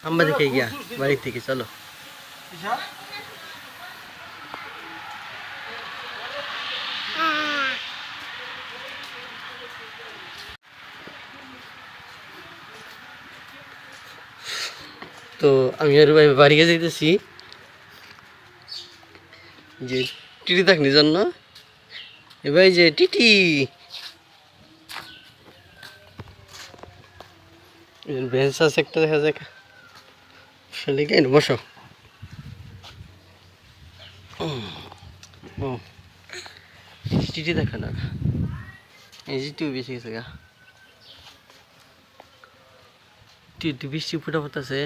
আমরা দেখে গিয়া বাড়ি থেকে চলো। তো আমি আর ভাই বাড়ি যাইতেছি যে টিটি থাকনি জন্য। এবার যে টিটি বেঞ্চ আছে একটা দেখা যাক আসলে কেন বসো। ও টিটি দেখা না এই যে টিভি বেশি গেছে গা টিটি বৃষ্টি ফুটা ফুটাছে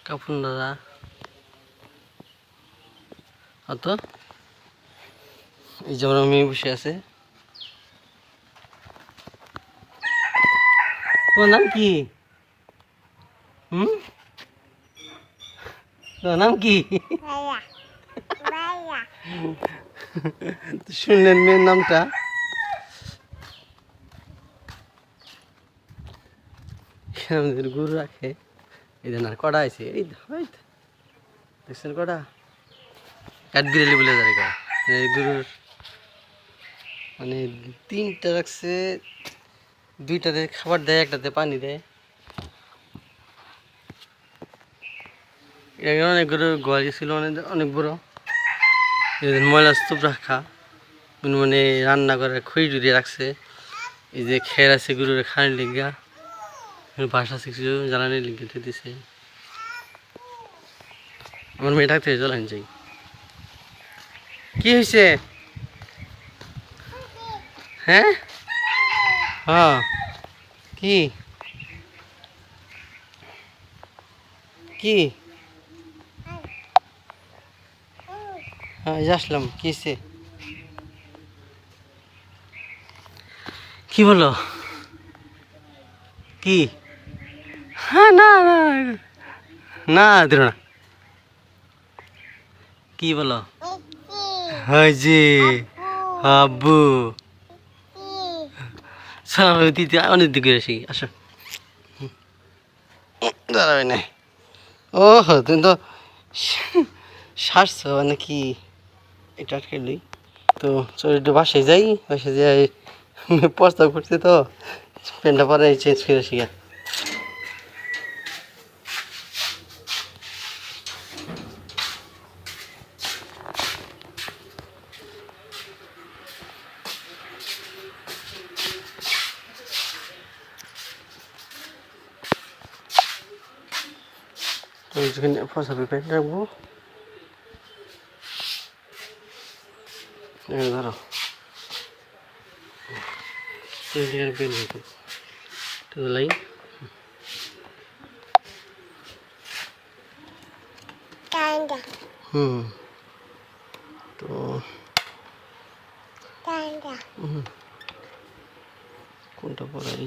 কাপড় দাদা অত এই যেমন আমি বসে আছে। তোমার নাম কি? তোমার নাম কি? শুনলেন মেয়ের নামটা? আমাদের গরু রাখে এই জন্য আর কড়া আছে এই দেখছেন কড়া কাঠ বিড়ালি বলে যারে গরুর মানে তিনটা রাখছে, দুইটাতে খাবার দেয় একটাতে পানি দেয়। এটা অনেক গরু গোয়ালি ছিল অনেক বড় ময়লা স্তূপ রাখা মানে রান্না করে খই ডুরি রাখছে। এই যে খের আছে গরুর খানির লিগা বাসা শিখছে জ্বালানির লিগে দিতেছে। আমার মেয়ে ডাকতে জ্বালানি যাই কি হয়েছে? হ্যাঁ হ্যাঁ কি কি হ্যাঁ আসলাম কি হয়েছে কি বলো কি? হ্যাঁ না না না দিল না কি বলো? হ্যাঁ জি আব্বু সালাম দিতে অনেক দিকে আসি আসো দাঁড়াবে না। ও হো তুমি তো সারছ নাকি এটা আটকে লই। তো চল একটু বাসায় যাই, বাসায় যাই প্রস্তাব করছি তো প্যান্টটা পরে চেঞ্জ করে আসি গা। তো যেখানে প্রস্তাবের প্যান্ট রাখবো ধরো প্যান্ট রাখবো লাই তো কোনটা পড়াই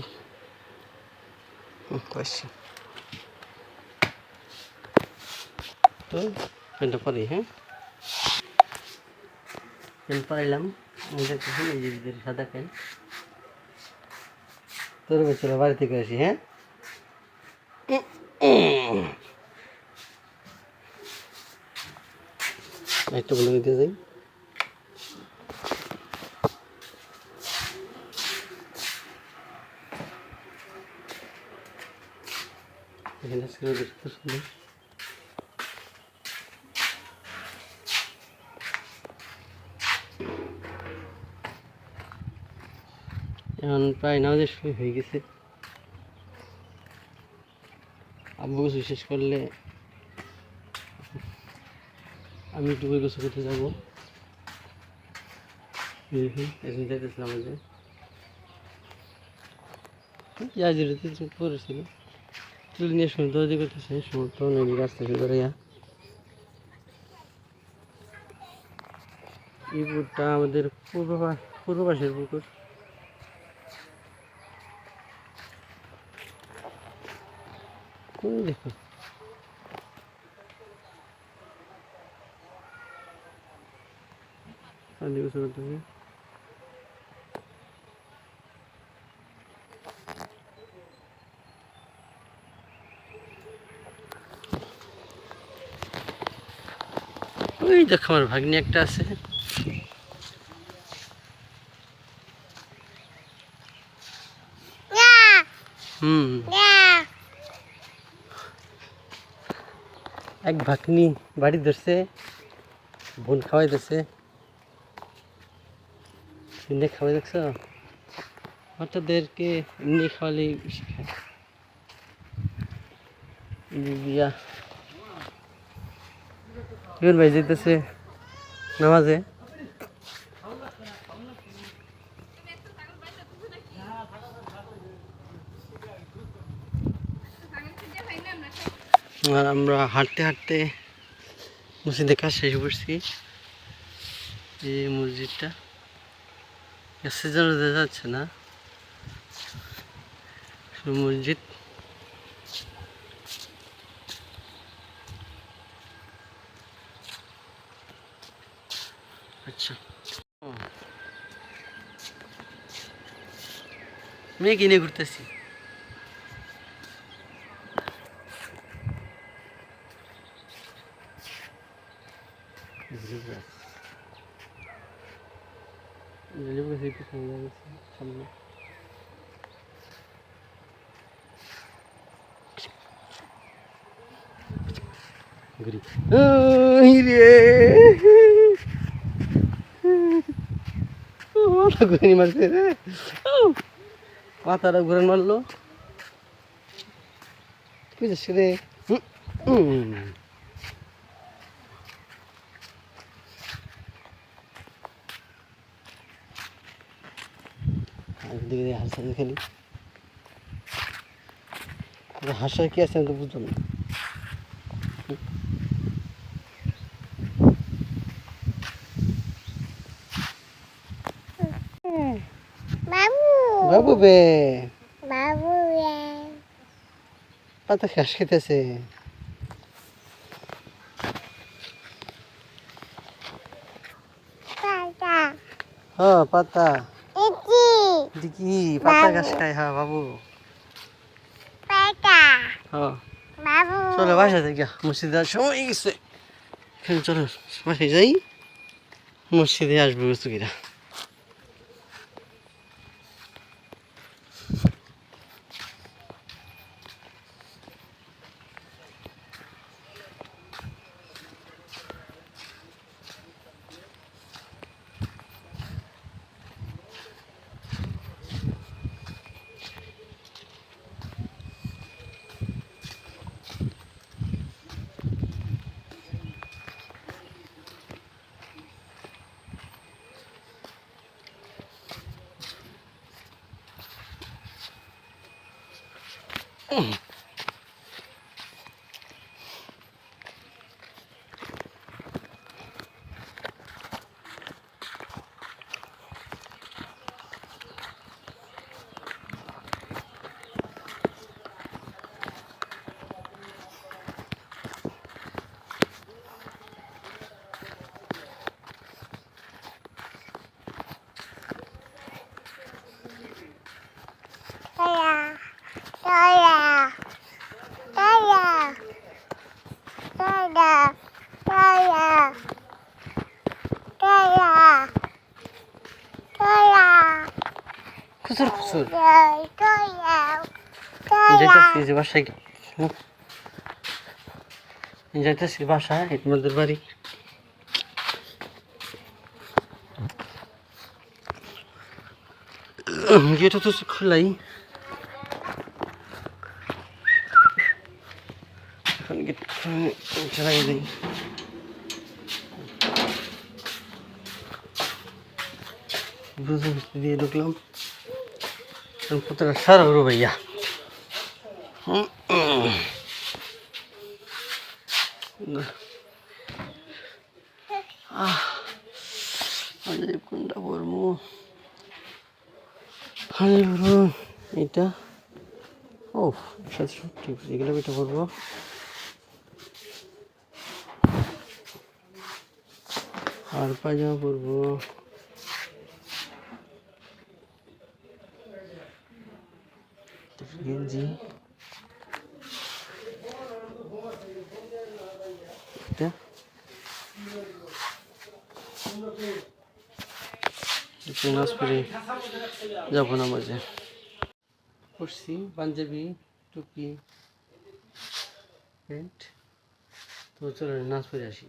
পাচ্ছি তো প্যান্টটা পরাই। হ্যাঁ প্যান্ট পরাইলাম দেখতেছি এই যে ভিতরে সাদা প্যান্ট। তোর চলো বাড়ি থেকে আসি। হ্যাঁ একটা বলে দিতে যাই এখানে সুন্দর এখন প্রায় নামাজের সময় হয়ে গেছে। আব্বু গোসল শেষ করলে আমি একটু বই গোসল করতে যাবো। এখন যাইতেছিলাম যে ইয়াজিরতে পড়েছিল তুলে নিয়ে সময় দরদি করতেছে সমর্থ নদী রাস্তা করে। এই পুকুরটা আমাদের পূর্ব পাশের পুকুর। দেখো পানি গোসল করতেছে। ওই দেখো আমার ভাগ্নি একটা আছে। হুম, এক ভাগ্নি বাড়ি ধরছে, বোন খাওয়াই দিচ্ছে, এমনি খাওয়াই দেখছো, বাচ্চাদেরকে এমনি খাওয়ালেই বেশি খায়। দিয়া ইমন ভাই যেতেছে নামাজে। আর আমরা হাঁটতে হাঁটতে মসজিদের কাজ শেষ করছি। এই মসজিদটা গাছের জন্য দেখা যাচ্ছে না, শুধু মসজিদ। আচ্ছা, মেয়ে কিনে ঘুরতেছি। সামনে ঘুরি রে, মাথা ঘুরে মারছে রে, মাথাটা ঘুরে মারলো। বুঝেছ রে? দিকে হাসা খালি, হাসার কি আছে আমি তো বুঝলাম না। বাবু বে, পাতা ঘাস খেতেছে। হ্যাঁ পাতা কি পাতা ঘাস খায়? হ্যাঁ বাবু, হ্যাঁ চলো বাসা থেকে মসজিদে যাওয়ার সময় হয়ে গেছে। চলো বাসায় যাই, মসজিদে আসবো চুকিরা। খুচুর খুচুর যাইতেছি বাসায়, যাইতেছি বাসায় তোমাদের বাড়ি। গেটটা তো খোলাই, এখন গেট চালাই দিই। বুঝে দিয়ে ঢুকলাম, কতটা সারা হলো ভাইয়া। কোনটা পড়বো? এটা ও 760 এগুলো এটা পড়বো। আর পায়জামা পরবো গেঞ্জি, এটা নাচ করে যাবো না মাঝে পড়ছি পাঞ্জাবি টুপি প্যান্ট। তো চলো নাচ করে আসি।